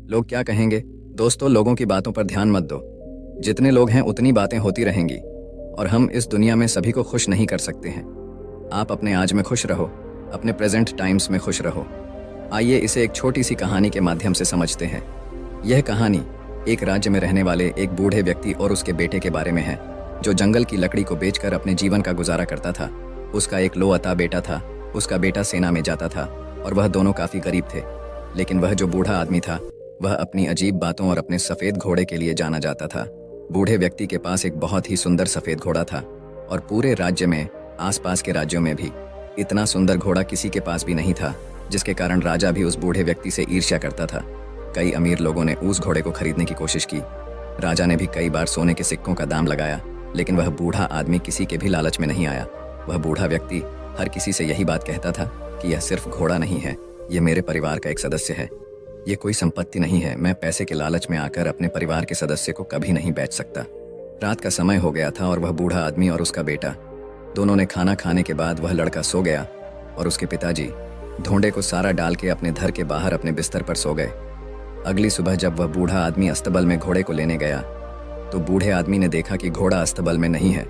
लोग क्या कहेंगे? दोस्तों, लोगों की बातों पर ध्यान मत दो। जितने लोग हैं उतनी बातें होती रहेंगी और हम इस दुनिया में सभी को खुश नहीं कर सकते हैं। आप अपने आज में खुश रहो, अपने प्रेजेंट टाइम्स में खुश रहो। आइए इसे एक छोटी सी कहानी के माध्यम से समझते हैं। यह कहानी एक राज्य में रहने वाले एक बूढ़े व्यक्ति और उसके बेटे के बारे में है, जो जंगल की लकड़ी को बेचकर अपने जीवन का गुजारा करता था। उसका एक लोअता बेटा था। उसका बेटा सेना में जाता था और वह दोनों काफ़ी गरीब थे। लेकिन वह जो बूढ़ा आदमी था, वह अपनी अजीब बातों और अपने सफ़ेद घोड़े के लिए जाना जाता था। बूढ़े व्यक्ति के पास एक बहुत ही सुंदर सफ़ेद घोड़ा था और पूरे राज्य में, आसपास के राज्यों में भी इतना सुंदर घोड़ा किसी के पास भी नहीं था, जिसके कारण राजा भी उस बूढ़े व्यक्ति से ईर्ष्या करता था। कई अमीर लोगों ने उस घोड़े को खरीदने की कोशिश की। राजा ने भी कई बार सोने के सिक्कों का दाम लगाया, लेकिन वह बूढ़ा आदमी किसी के भी लालच में नहीं आया। वह बूढ़ा व्यक्ति हर किसी से यही बात कहता था कि यह सिर्फ घोड़ा नहीं है, यह मेरे परिवार का एक सदस्य है। ये कोई संपत्ति नहीं है। मैं पैसे के लालच में आकर अपने परिवार के सदस्य को कभी नहीं बेच सकता। रात का समय हो गया था और वह बूढ़ा आदमी और उसका बेटा दोनों ने खाना खाने के बाद वह लड़का सो गया और उसके पिताजी धोंडे को सारा डाल के अपने घर के बाहर अपने बिस्तर पर सो गए। अगली सुबह जब वह बूढ़ा आदमी अस्तबल में घोड़े को लेने गया तो बूढ़े आदमी ने देखा कि घोड़ा अस्तबल में नहीं है।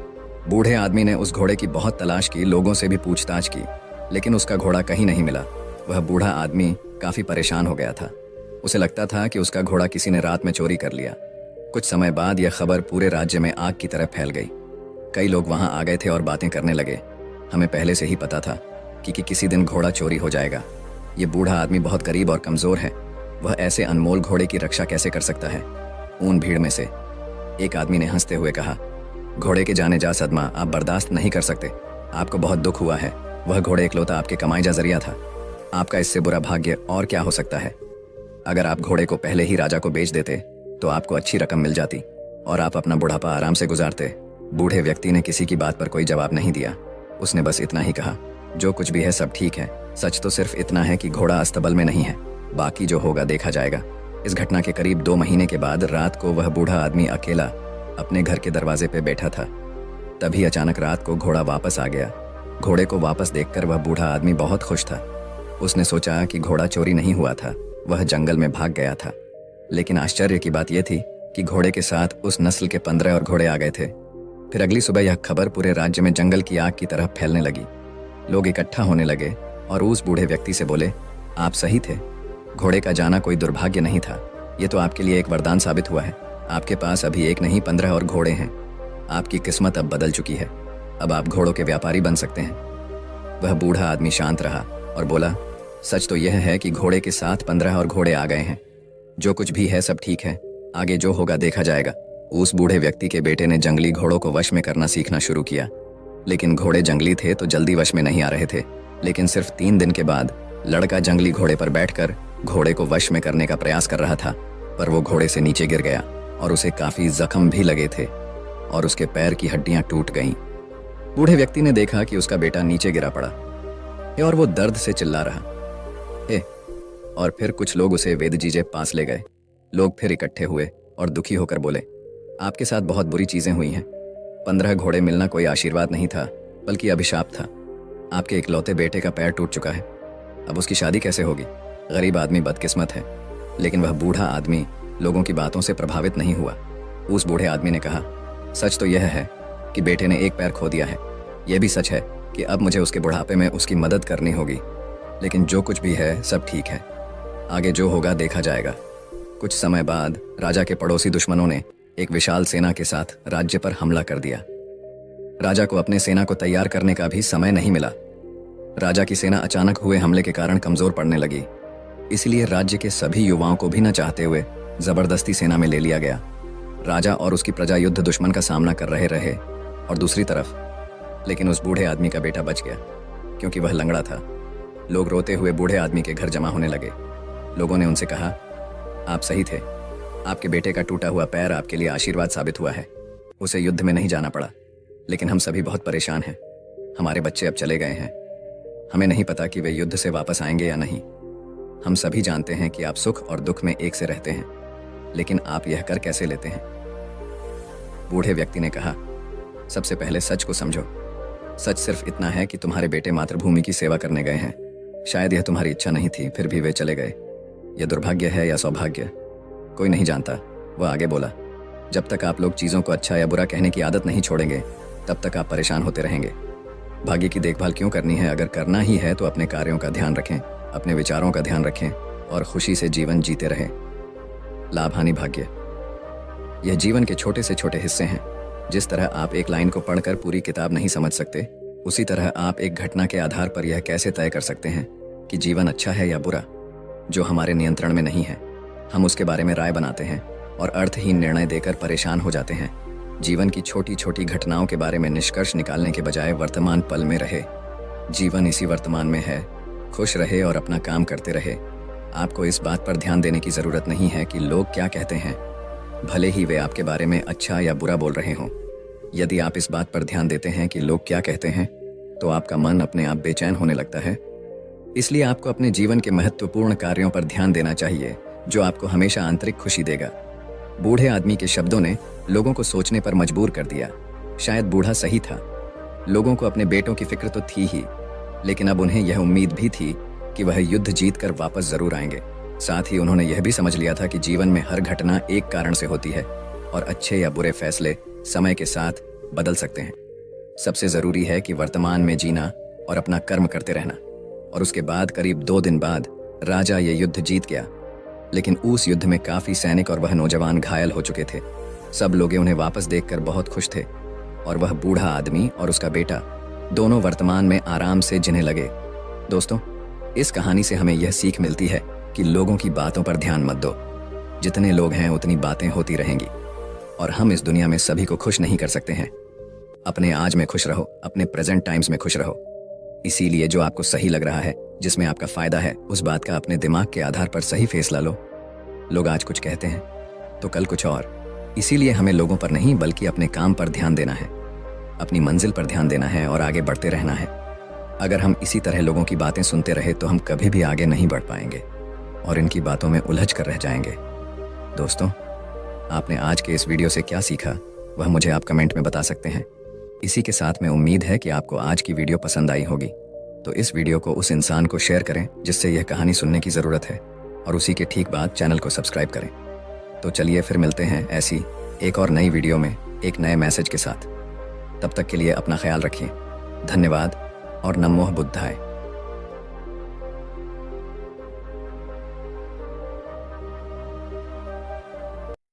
बूढ़े आदमी ने उस घोड़े की बहुत तलाश की, लोगों से भी पूछताछ की, लेकिन उसका घोड़ा कहीं नहीं मिला। वह बूढ़ा आदमी काफ़ी परेशान हो गया था। उसे लगता था कि उसका घोड़ा किसी ने रात में चोरी कर लिया। कुछ समय बाद यह खबर पूरे राज्य में आग की तरह फैल गई। कई लोग वहां आ गए थे और बातें करने लगे। हमें पहले से ही पता था कि किसी दिन घोड़ा चोरी हो जाएगा। ये बूढ़ा आदमी बहुत गरीब और कमज़ोर है। वह ऐसे अनमोल घोड़े की रक्षा कैसे कर सकता है? उन भीड़ में से एक आदमी ने हंसते हुए कहा, घोड़े के जाने जा सदमा आप बर्दाश्त नहीं कर सकते। आपको बहुत दुख हुआ है। वह घोड़े इकलौता आपके कमाई जा जरिया था। आपका इससे बुरा भाग्य और क्या हो सकता है? अगर आप घोड़े को पहले ही राजा को बेच देते तो आपको अच्छी रकम मिल जाती और आप अपना बुढ़ापा आराम से गुजारते। बूढ़े व्यक्ति ने किसी की बात पर कोई जवाब नहीं दिया। उसने बस इतना ही कहा, जो कुछ भी है सब ठीक है। सच तो सिर्फ इतना है कि घोड़ा अस्तबल में नहीं है। बाकी जो होगा देखा जाएगा। इस घटना के करीब 2 महीने के बाद रात को वह बूढ़ा आदमी अकेला अपने घर के दरवाजे पे बैठा था। तभी अचानक रात को घोड़ा वापस आ गया। घोड़े को वापस देखकर वह बूढ़ा आदमी बहुत खुश था। उसने सोचा कि घोड़ा चोरी नहीं हुआ था, वह जंगल में भाग गया था। लेकिन आश्चर्य की बात यह थी कि घोड़े के साथ उस नस्ल के 15 और घोड़े आ गए थे। फिर अगली सुबह यह खबर पूरे राज्य में जंगल की आग की तरह फैलने लगी। लोग इकट्ठा होने लगे और उस बूढ़े व्यक्ति से बोले, आप सही थे। घोड़े का जाना कोई दुर्भाग्य नहीं था। ये तो आपके लिए एक वरदान साबित हुआ है। आपके पास अभी एक नहीं 15 और घोड़े हैं। आपकी किस्मत अब बदल चुकी है। अब आप घोड़ों के व्यापारी बन सकते हैं। वह बूढ़ा आदमी शांत रहा और बोला, सच तो यह है कि घोड़े के साथ 15 और घोड़े आ गए हैं। जो कुछ भी है सब ठीक है। आगे जो होगा देखा जाएगा। उस बूढ़े व्यक्ति के बेटे ने जंगली घोड़ों को वश में करना सीखना शुरू किया। लेकिन घोड़े जंगली थे तो जल्दी वश में नहीं आ रहे थे। लेकिन सिर्फ 3 दिन के बाद लड़का जंगली घोड़े पर बैठकर घोड़े को वश में करने का प्रयास कर रहा था, पर वो घोड़े से नीचे गिर गया और उसे काफी जख्म भी लगे थे और उसके पैर की हड्डियां टूट गईं। बूढ़े व्यक्ति ने देखा कि उसका बेटा नीचे गिरा पड़ा है और वो दर्द से चिल्ला रहा है। और फिर कुछ लोग उसे वेदजी के पास ले गए। लोग फिर इकट्ठे हुए और दुखी होकर बोले, आपके साथ बहुत बुरी चीजें हुई हैं। 15 घोड़े मिलना कोई आशीर्वाद नहीं था, बल्कि अभिशाप था। आपके इकलौते बेटे का पैर टूट चुका है। अब उसकी शादी कैसे होगी? गरीब आदमी बदकिस्मत है। लेकिन वह बूढ़ा आदमी लोगों की बातों से प्रभावित नहीं हुआ। उस बूढ़े आदमी ने कहा, सच तो यह है कि बेटे ने एक पैर खो दिया है। यह भी सच है कि अब मुझे उसके बुढ़ापे में उसकी मदद करनी होगी। लेकिन जो कुछ भी है सब ठीक है। आगे जो होगा देखा जाएगा। कुछ समय बाद राजा के पड़ोसी दुश्मनों ने एक विशाल सेना के साथ राज्य पर हमला कर दिया। राजा को अपने सेना को तैयार करने का भी समय नहीं मिला। राजा की सेना अचानक हुए हमले के कारण कमजोर पड़ने लगी। इसलिए राज्य के सभी युवाओं को भी न चाहते हुए जबरदस्ती सेना में ले लिया गया। राजा और उसकी प्रजा युद्ध दुश्मन का सामना कर रहे और दूसरी तरफ लेकिन उस बूढ़े आदमी का बेटा बच गया, क्योंकि वह लंगड़ा था। लोग रोते हुए बूढ़े आदमी के घर जमा होने लगे। लोगों ने उनसे कहा, आप सही थे। आपके बेटे का टूटा हुआ पैर आपके लिए आशीर्वाद साबित हुआ है। उसे युद्ध में नहीं जाना पड़ा। लेकिन हम सभी बहुत परेशान हैं। हमारे बच्चे अब चले गए हैं। हमें नहीं पता कि वे युद्ध से वापस आएंगे या नहीं। हम सभी जानते हैं कि आप सुख और दुख में एक से रहते हैं, लेकिन आप यह कर कैसे लेते हैं? बूढ़े व्यक्ति ने कहा, सबसे पहले सच को समझो। सच सिर्फ इतना है कि तुम्हारे बेटे मातृभूमि की सेवा करने गए हैं। शायद यह तुम्हारी इच्छा नहीं थी, फिर भी वे चले गए। यह दुर्भाग्य है या सौभाग्य, कोई नहीं जानता। वह आगे बोला, जब तक आप लोग चीज़ों को अच्छा या बुरा कहने की आदत नहीं छोड़ेंगे तब तक आप परेशान होते रहेंगे। भाग्य की देखभाल क्यों करनी है? अगर करना ही है तो अपने कार्यों का ध्यान रखें, अपने विचारों का ध्यान रखें और खुशी से जीवन जीते रहें। लाभ हानि भाग्य। यह जीवन के छोटे से छोटे हिस्से हैं। जिस तरह आप एक लाइन को पढ़कर पूरी किताब नहीं समझ सकते, उसी तरह आप एक घटना के आधार पर यह कैसे तय कर सकते हैं कि जीवन अच्छा है या बुरा। जो हमारे नियंत्रण में नहीं है, हम उसके बारे में राय बनाते हैं और अर्थहीन निर्णय देकर परेशान हो जाते हैं। जीवन की छोटी छोटी घटनाओं के बारे में निष्कर्ष निकालने के बजाय वर्तमान पल में रहे। जीवन इसी वर्तमान में है। खुश रहे और अपना काम करते रहे। आपको इस बात पर ध्यान देने की जरूरत नहीं है कि लोग क्या कहते हैं, भले ही वे आपके बारे में अच्छा या बुरा बोल रहे हों। यदि आप इस बात पर ध्यान देते हैं कि लोग क्या कहते हैं, तो आपका मन अपने आप बेचैन होने लगता है। इसलिए आपको अपने जीवन के महत्वपूर्ण कार्यों पर ध्यान देना चाहिए, जो आपको हमेशा आंतरिक खुशी देगा। बूढ़े आदमी के शब्दों ने लोगों को सोचने पर मजबूर कर दिया। शायद बूढ़ा सही था। लोगों को अपने बेटों की फिक्र तो थी ही, लेकिन अब उन्हें यह उम्मीद भी थी कि वह युद्ध जीत कर वापस जरूर आएंगे। साथ ही उन्होंने यह भी समझ लिया था कि जीवन में हर घटना एक कारण से होती है और अच्छे या बुरे फैसले समय के साथ बदल सकते हैं। सबसे जरूरी है कि वर्तमान में जीना और अपना कर्म करते रहना। और उसके बाद करीब 2 दिन बाद राजा ये युद्ध जीत गया, लेकिन उस युद्ध में काफी सैनिक और वह नौजवान घायल हो चुके थे। सब लोग उन्हें वापस देखकर बहुत खुश थे और वह बूढ़ा आदमी और उसका बेटा दोनों वर्तमान में आराम से जीने लगे। दोस्तों, इस कहानी से हमें यह सीख मिलती है कि लोगों की बातों पर ध्यान मत दो। जितने लोग हैं उतनी बातें होती रहेंगी और हम इस दुनिया में सभी को खुश नहीं कर सकते हैं। अपने आज में खुश रहो, अपने प्रेजेंट टाइम्स में खुश रहो। इसीलिए जो आपको सही लग रहा है, जिसमें आपका फायदा है, उस बात का अपने दिमाग के आधार पर सही फैसला लो। लोग आज कुछ कहते हैं तो कल कुछ और। इसीलिए हमें लोगों पर नहीं बल्कि अपने काम पर ध्यान देना है, अपनी मंजिल पर ध्यान देना है और आगे बढ़ते रहना है। अगर हम इसी तरह लोगों की बातें सुनते रहे तो हम कभी भी आगे नहीं बढ़ पाएंगे और इनकी बातों में उलझ कर रह जाएंगे। दोस्तों, आपने आज के इस वीडियो से क्या सीखा, वह मुझे आप कमेंट में बता सकते हैं। इसी के साथ में उम्मीद है कि आपको आज की वीडियो पसंद आई होगी। तो इस वीडियो को उस इंसान को शेयर करें जिससे यह कहानी सुनने की ज़रूरत है, और उसी के ठीक बाद चैनल को सब्सक्राइब करें। तो चलिए फिर मिलते हैं ऐसी एक और नई वीडियो में एक नए मैसेज के साथ। तब तक के लिए अपना ख्याल रखिए। धन्यवाद और नमो बुद्धाय।